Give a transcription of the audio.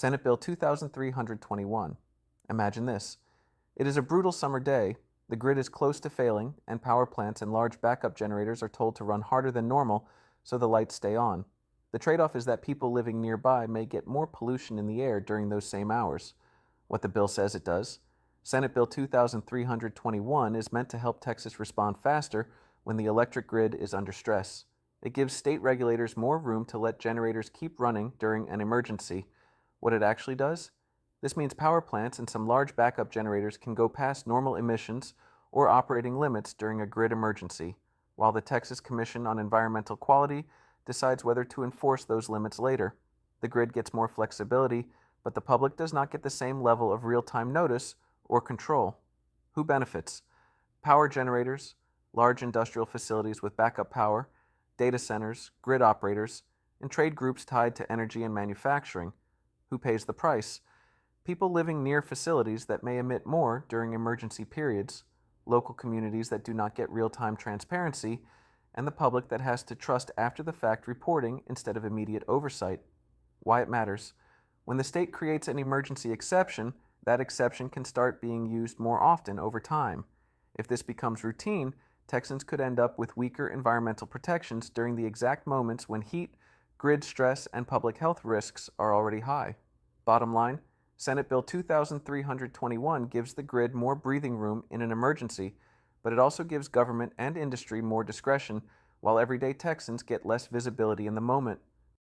Senate Bill 2321. Imagine this. It is a brutal summer day, the grid is close to failing, and power plants and large backup generators are told to run harder than normal so the lights stay on. The trade-off is that people living nearby may get more pollution in the air during those same hours. What the bill says it does. Senate Bill 2321 is meant to help Texas respond faster when the electric grid is under stress. It gives state regulators more room to let generators keep running during an emergency. What it actually does? This means power plants and some large backup generators can go past normal emissions or operating limits during a grid emergency, while the Texas Commission on Environmental Quality decides whether to enforce those limits later. The grid gets more flexibility, but the public does not get the same level of real-time notice or control. Who benefits? Power generators, large industrial facilities with backup power, data centers, grid operators, and trade groups tied to energy and manufacturing. Who pays the price? People living near facilities that may emit more during emergency periods, local communities that do not get real-time transparency, and the public that has to trust after-the-fact reporting instead of immediate oversight. Why it matters. When the state creates an emergency exception, that exception can start being used more often over time. If this becomes routine, Texans could end up with weaker environmental protections during the exact moments when heat, grid stress, and public health risks are already high. Bottom line, Senate Bill 2321 gives the grid more breathing room in an emergency, but it also gives government and industry more discretion, while everyday Texans get less visibility in the moment.